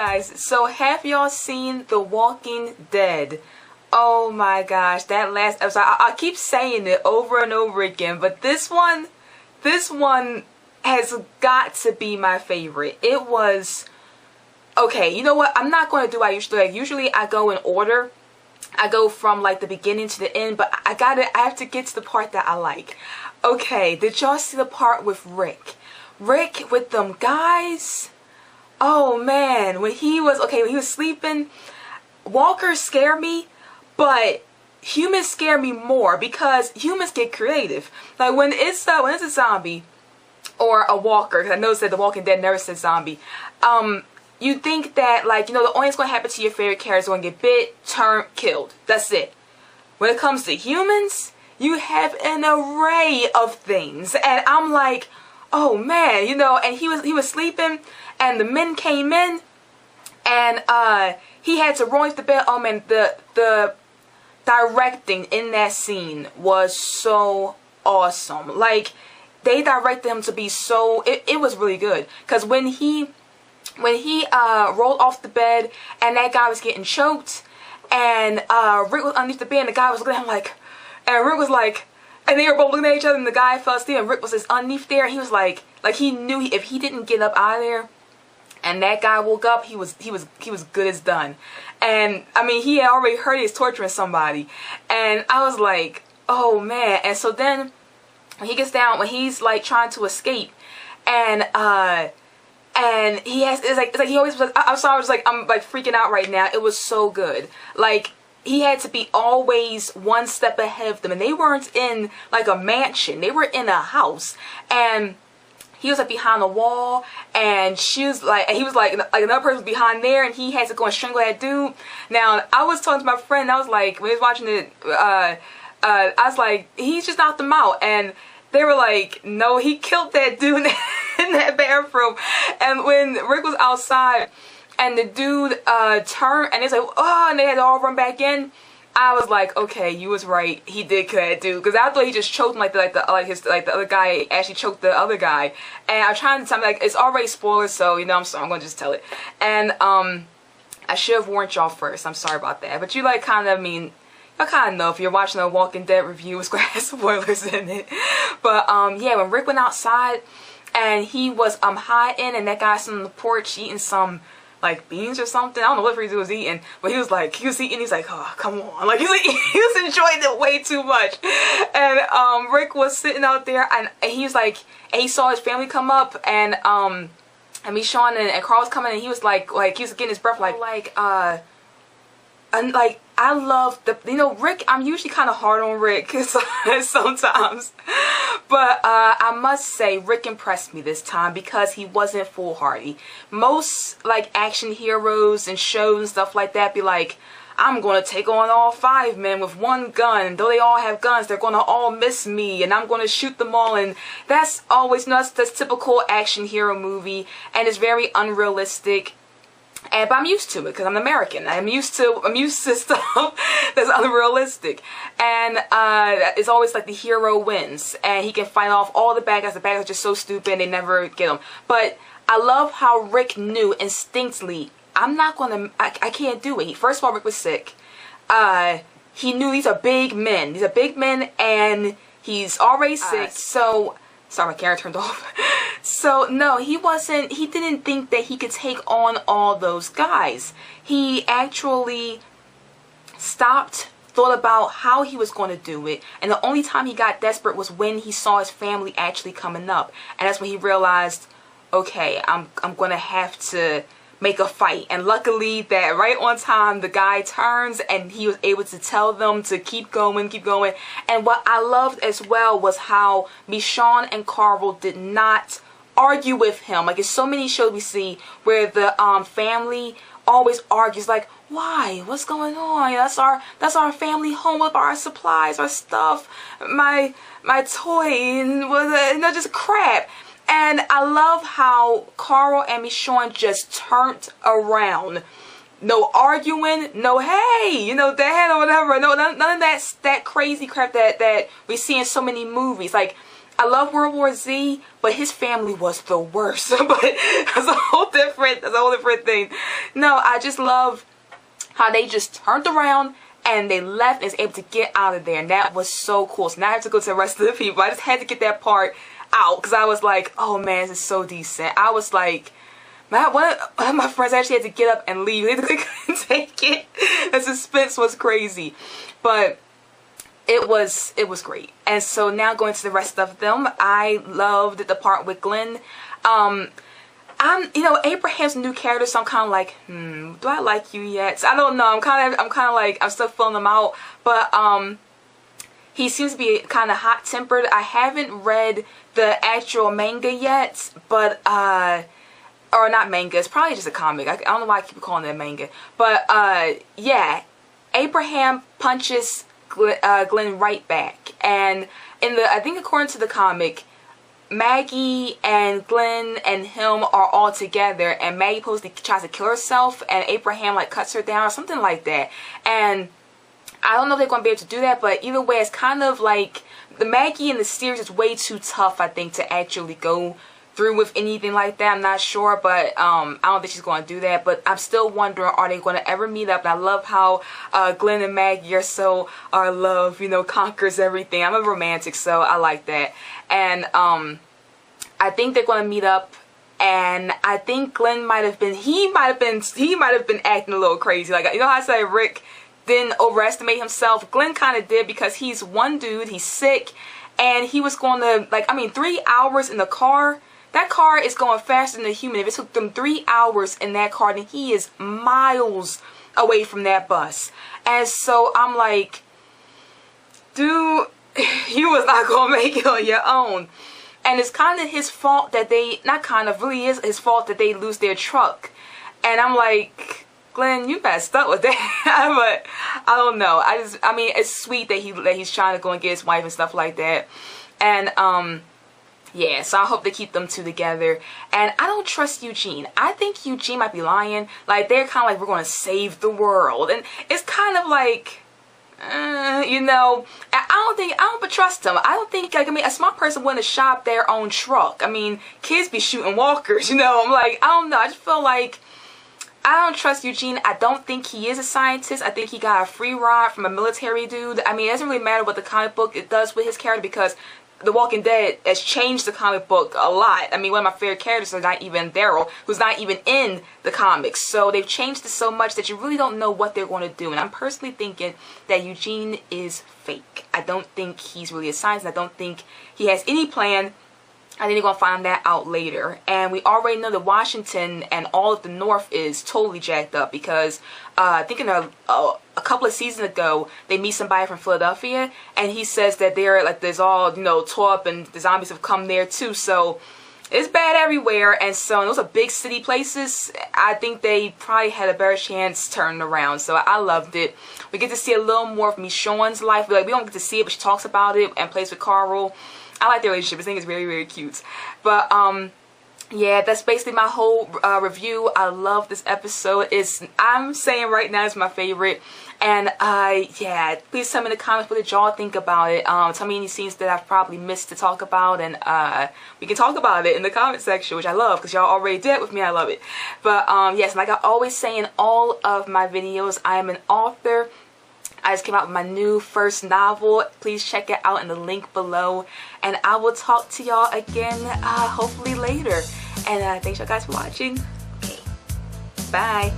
guys, so have y'all seen The Walking Dead? Oh my gosh, that last episode, I keep saying it over and over again, but this one has got to be my favorite. It was, okay, you know what, I'm not going to do what I usually do. Like, usually I go in order. I go from like the beginning to the end, but I have to get to the part that I like. Okay, did y'all see the part with Rick? Rick with them guys? Oh man, when he was sleeping, walkers scare me, but humans scare me more because humans get creative. Like when it's a zombie or a walker, because I noticed that The Walking Dead never said zombie, you think that, like, you know, the only thing's going to happen to your favorite character is going to get bit, turned, killed. That's it. When it comes to humans, you have an array of things. And I'm like, oh man, you know, and he was sleeping and the men came in and he had to roll into the bed. Oh man, the directing in that scene was so awesome. Like, they directed him to be so, it was really good. Because when he rolled off the bed and that guy was getting choked and Rick was underneath the bed and the guy was looking at him like, and Rick was like, and they were both looking at each other and the guy fell asleep and Rick was just underneath there and he was like he knew if he didn't get up out of there and that guy woke up, he was good as done. And I mean, he had already heard he was torturing somebody, and I was like, oh man. And so then when he gets down, when he's like trying to escape, and he has, it's like he always was. I'm sorry, I'm like freaking out right now. It was so good. Like, he had to be always one step ahead of them, and they weren't in like a mansion. They were in a house, and he was like behind the wall, and she was like, and he was like another person was behind there, and he had to go and strangle that dude. Now, I was talking to my friend, and I was like, when he was watching it, I was like, he's just knocked him out, and they were like, no, he killed that dude in that bathroom. And when Rick was outside, and the dude turned, and it's like, oh, and they had to all run back in. I was like, okay, you was right. He did kill that dude, because I thought he just choked him like the other guy actually choked the other guy. And I'm trying to tell me, like, it's already spoilers, so you know, I'm sorry, I'm gonna just tell it. And I should have warned y'all first. I'm sorry about that. But you like kind of, I mean, y'all kind of know if you're watching a Walking Dead review, it's gonna have spoilers in it. But yeah, when Rick went outside and he was hiding, and that guy was on the porch eating some like beans or something. I don't know what he was eating, but he was eating, he's like, oh, come on. Like, he was enjoying it way too much. And Rick was sitting out there, and he was like, and he saw his family come up, and Michonne and Carl was coming, and he was like he was getting his breath, and like, I love you know, Rick, I'm usually kind of hard on Rick sometimes, but I must say Rick impressed me this time because he wasn't foolhardy. Most like action heroes and shows and stuff like that be like, I'm gonna take on all 5 men with one gun, and though they all have guns, they're gonna all miss me, and I'm gonna shoot them all. And that's always, that's typical action hero movie, and it's very unrealistic. But I'm used to it because I'm American. I'm used to stuff that's unrealistic. And it's always like the hero wins, and he can fight off all the bad guys. The bad guys are just so stupid, they never get him. But I love how Rick knew instinctively, I can't do it. First of all, Rick was sick. He knew these are big men. These are big men, and he's already sick. So, sorry, my camera turned off. So, no, he didn't think that he could take on all those guys. He actually stopped, thought about how he was going to do it, and the only time he got desperate was when he saw his family actually coming up. And that's when he realized, okay, I'm going to have to make a fight. And luckily that right on time the guy turns and he was able to tell them to keep going. And what I loved as well was how Michonne and Carl did not argue with him. Like, in so many shows we see where the family always argues, like, why? What's going on? That's our family home with our supplies, our stuff, my toy, and you know, just crap. And I love how Carl and Michonne just turned around. No arguing, no, hey, you know, dad or whatever. No, none of that crazy crap that we see in so many movies. Like, I love World War Z, but his family was the worst. But that's a whole different thing. No, I just love how they just turned around and they left and was able to get out of there, and that was so cool. So now I have to go to the rest of the people. I just had to get that part out because I was like, oh man, this is so decent. I was like, one of my friends actually had to get up and leave. They couldn't take it. The suspense was crazy, but it was great. And so now going to the rest of them, I loved the part with Glenn. Abraham's a new character, so I'm kind of like, do I like you yet? So I don't know. I'm kind of like, I'm still filling them out, but he seems to be kind of hot-tempered. I haven't read the actual manga yet, but or not manga, it's probably just a comic. I don't know why I keep calling it a manga, but yeah, Abraham punches Glenn right back, and I think according to the comic, Maggie and Glenn and him are all together, and Maggie supposedly tries to kill herself and Abraham like cuts her down or something like that. And I don't know if they're going to be able to do that, but either way, it's kind of like the Maggie in the series is way too tough, I think, to actually go through with anything like that. I'm not sure, but I don't think she's going to do that. But I'm still wondering, are they going to ever meet up? And I love how Glenn and Maggie are so, our love, conquers everything. I'm a romantic, so I like that. And I think they're going to meet up, and I think Glenn might have been acting a little crazy. Like, how I say Rick didn't overestimate himself? Glenn kind of did, because he's one dude, he's sick, and he was going to, 3 hours in the car. That car is going faster than a human. If it took them 3 hours in that car, then he is miles away from that bus. And so I'm like, dude, you was not going to make it on your own. And it's kind of his fault that really is his fault that they lose their truck. And I'm like, Glenn, you messed up with that. But I don't know. It's sweet that he's trying to go and get his wife and stuff like that. And yeah, so I hope they keep them two together. And I don't trust Eugene. I think Eugene might be lying. Like, they're kind of like, we're going to save the world. And it's kind of like, I don't trust him. I don't think, a smart person wouldn't have shot their own truck. Kids be shooting walkers, I'm like, I don't know. I just feel like I don't trust Eugene. I don't think he is a scientist. I think he got a free ride from a military dude. It doesn't really matter what the comic book does with his character, because The Walking Dead has changed the comic book a lot. One of my favorite characters is not even Daryl, who's not even in the comics. So they've changed it so much that you really don't know what they're going to do. And I'm personally thinking that Eugene is fake. I don't think he's really a scientist. I don't think he has any plan. I think they're going to find that out later. And we already know that Washington and all of the North is totally jacked up, because I think in a couple of seasons ago, they meet somebody from Philadelphia, and he says that they're like, there's all, tore up, and the zombies have come there too. So it's bad everywhere. And so those are big city places. I think they probably had a better chance turning around. So I loved it. We get to see a little more of Michonne's life. We don't get to see it, but she talks about it and plays with Carl. I like their relationship. I think it's very, very cute. But yeah, that's basically my whole review. I love this episode. I'm saying right now it's my favorite. And yeah, please tell me in the comments what did y'all think about it. Tell me any scenes that I've probably missed to talk about, and we can talk about it in the comment section, which I love, because y'all already did with me. I love it. But yes, like I always say in all of my videos, I am an author. I just came out with my new first novel. Please check it out in the link below. And I will talk to y'all again hopefully later. And thanks y'all guys for watching. Okay. Bye.